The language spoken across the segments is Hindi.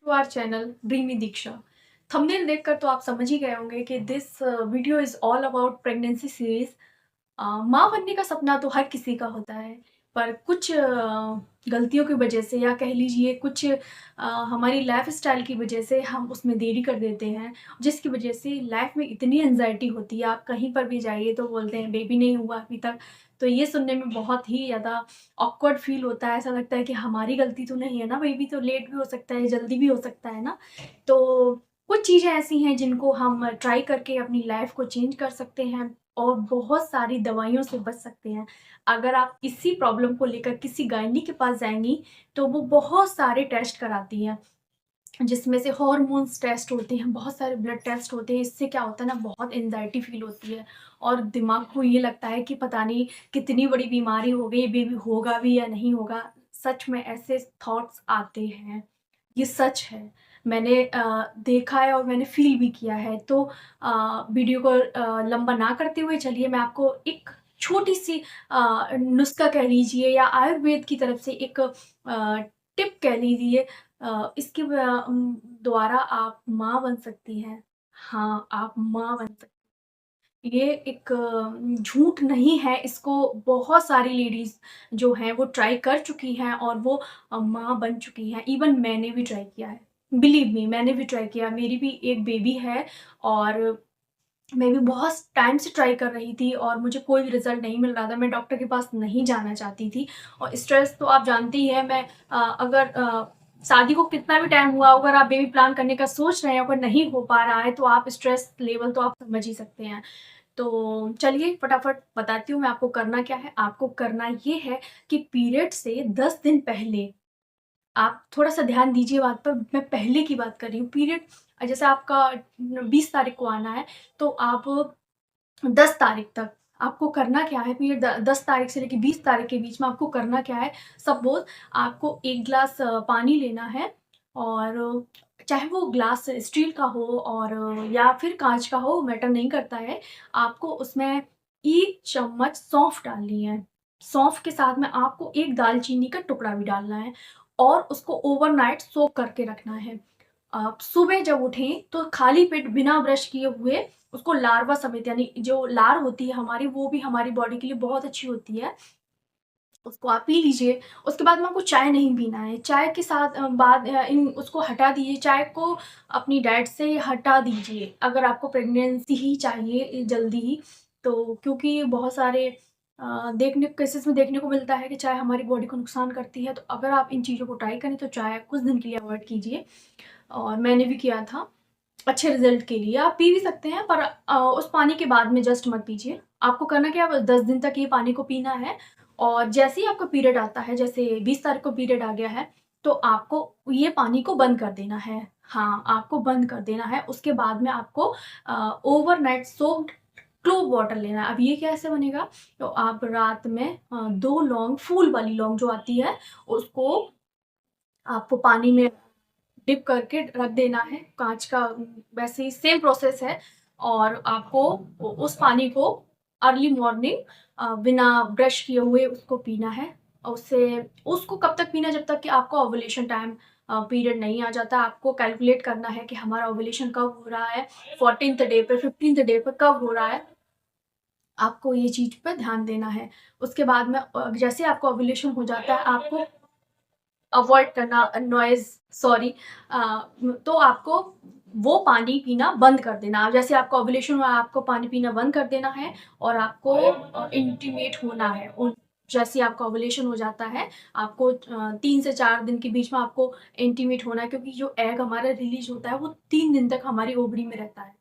To our channel Dreamy Diksha. Thumbnail देखकर तो आप समझ ही गए होंगे कि this video is all about pregnancy series. माँ बनने का सपना तो हर किसी का होता है, पर कुछ गलतियों की वजह से या कह लीजिए कुछ हमारी लाइफ स्टाइल की वजह से हम उसमें देरी कर देते हैं, जिसकी वजह से लाइफ में इतनी एनजाइटी होती है। आप कहीं पर भी जाइए तो बोलते हैं बेबी नहीं हुआ अभी तक। तो ये सुनने में बहुत ही ज़्यादा ऑकवर्ड फील होता है। ऐसा लगता है कि हमारी गलती तो नहीं है ना, बेबी तो लेट भी हो सकता है, जल्दी भी हो सकता है ना। तो कुछ चीज़ें ऐसी हैं जिनको हम ट्राई करके अपनी लाइफ को चेंज कर सकते हैं और बहुत सारी दवाइयों से बच सकते हैं। अगर आप इसी प्रॉब्लम को लेकर किसी गायनी के पास जाएँगी, तो वो बहुत सारे टेस्ट कराती हैं, जिसमें से हॉर्मोन्स टेस्ट होते हैं, बहुत सारे ब्लड टेस्ट होते हैं। इससे क्या होता है ना, बहुत एंग्ज़ायटी फ़ील होती है और दिमाग को ये लगता है कि पता नहीं कितनी बड़ी बीमारी हो गई, बेबी होगा भी या नहीं होगा। सच में ऐसे थॉट्स आते हैं, ये सच है। मैंने देखा है और मैंने फ़ील भी किया है। तो वीडियो को लंबा ना करते हुए चलिए मैं आपको एक छोटी-सी नुस्ख़ा कह लीजिए या आयुर्वेद की तरफ से एक टिप कह लीजिए, इसके द्वारा आप माँ बन सकती हैं। हाँ, आप माँ बन सकती हैं। ये एक झूठ नहीं है, इसको बहुत सारी लेडीज़ जो हैं वो ट्राई कर चुकी हैं और वो माँ बन चुकी हैं। इवन मैंने भी ट्राई किया है। बिलीव मी, मैंने भी ट्राई किया। मेरी भी एक बेबी है और मैं भी बहुत टाइम से ट्राई कर रही थी और मुझे कोई भी रिज़ल्ट नहीं मिल रहा था। मैं डॉक्टर के पास नहीं जाना चाहती थी और स्ट्रेस तो आप जानती ही हैं। मैं अगर शादी को कितना भी टाइम हुआ, अगर आप बेबी प्लान करने का सोच रहे हैं, अगर नहीं हो पा रहा है, तो आप स्ट्रेस लेवल तो आप समझ ही सकते हैं। तो चलिए फटाफट बताती हूँ मैं आपको करना क्या है। आपको करना ये है कि पीरियड से 10 दिन पहले आप थोड़ा-सा ध्यान दीजिए बात पर। मैं पहले की बात कर रही हूँ। पीरियड जैसे आपका 20 तारीख को आना है, तो आप 10 तारीख तक आपको करना क्या है, पीरियड 10 तारीख से लेके 20 तारीख के बीच में आपको करना क्या है। सपोज़ आपको 1 ग्लास पानी लेना है और चाहे वो ग्लास स्टील का हो और या फिर काँच का हो, मैटर नहीं करता है। आपको उसमें 1 चम्मच सौंफ डालनी है। सौंफ के साथ में आपको 1 दालचीनी का टुकड़ा भी डालना है और उसको ओवरनाइट सोक करके रखना है। आप सुबह जब उठें तो खाली पेट बिना ब्रश किए हुए उसको लार्वा समेत, यानी जो लार होती है हमारी, वो भी हमारी बॉडी के लिए बहुत अच्छी होती है। उसको आप पी लीजिए। उसके बाद में आपको चाय नहीं पीना है। चाय के साथ बाद इन उसको हटा दीजिए। चाय को अपनी डाइट से हटा दीजिए अगर आपको प्रेगनेंसी ही चाहिए जल्दी ही। तो क्योंकि बहुत सारे देखने केसेस में देखने को मिलता है कि चाय हमारी बॉडी को नुकसान करती है। तो अगर आप इन चीज़ों को ट्राई करें तो चाय कुछ दिन के लिए अवॉइड कीजिए और मैंने भी किया था। अच्छे रिज़ल्ट के लिए आप पी भी सकते हैं, पर उस पानी के बाद में जस्ट मत पीजिए। आपको करना क्या है, बस 10 दिन तक ये पानी को पीना है और जैसे ही आपका पीरियड आता है, जैसे 20 तारीख को पीरियड आ गया है, तो आपको ये पानी को बंद कर देना है। हाँ, आपको बंद कर देना है। उसके बाद में आपको ओवरनाइट सोक्ड क्लोव वाटर लेना है। अब ये कैसे बनेगा? तो आप रात में 2 लौंग, फूल वाली लौंग जो आती है, उसको आपको पानी में डिप करके रख देना है। काँच का वैसे ही सेम प्रोसेस है और आपको उस पानी को अर्ली मॉर्निंग बिना ब्रश किए हुए उसको पीना है। और उससे उसको कब तक पीना है, जब तक कि आपका ओव्यूलेशन टाइम पीरियड नहीं आ जाता। आपको कैलकुलेट करना है कि हमारा ओव्यूलेशन कब हो रहा है, 14th डे पे, 15th डे पे कब हो रहा है। आपको ये चीज़ पे ध्यान देना है। उसके बाद में जैसे आपका ओव्यूलेशन हो जाता है, आपको अवॉइड करना नॉइज़, सॉरी, तो आपको वो पानी पीना बंद कर देना। जैसे आपका ओव्यूलेशन हुआ, आपको पानी पीना बंद कर देना है और आपको इंटीमेट होना है। उन जैसे ही आपका ओव्यूलेशन हो जाता है, आपको 3 से 4 दिन के बीच में आपको इंटीमेट होना है, क्योंकि जो एग हमारा रिलीज़ होता है, वो 3 दिन तक हमारी ओवरी में रहता है।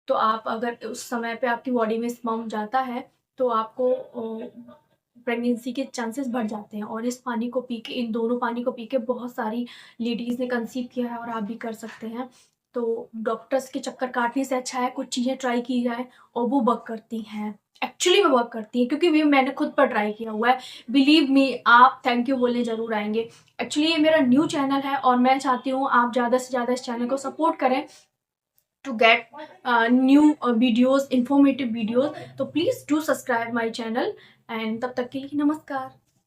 तो आप अगर उस समय पे आपकी बॉडी में स्पर्म जाता है, तो आपको प्रेगनेंसी के चांसेस बढ़ जाते हैं। और इस पानी को पी के, इन दोनों पानी को पी के बहुत सारी लेडीज़ ने कंसीव किया है और आप भी कर सकते हैं। तो डॉक्टर्स के चक्कर काटने से अच्छा है कुछ चीज़ें ट्राई की जाए और वो वर्क करती हैं। एक्चुअली में वर्क करती हैं, क्योंकि ये मैंने खुद पर ट्राई किया हुआ है। बिलीव मी, आप थैंक यू बोलने ज़रूर आएँगे। एक्चुअली ये मेरा न्यू चैनल है और मैं चाहती हूँ आप ज़्यादा से ज़्यादा इस चैनल को सपोर्ट करें to get new videos, informative videos. तो please do subscribe my channel and तब तक के लिए नमस्कार।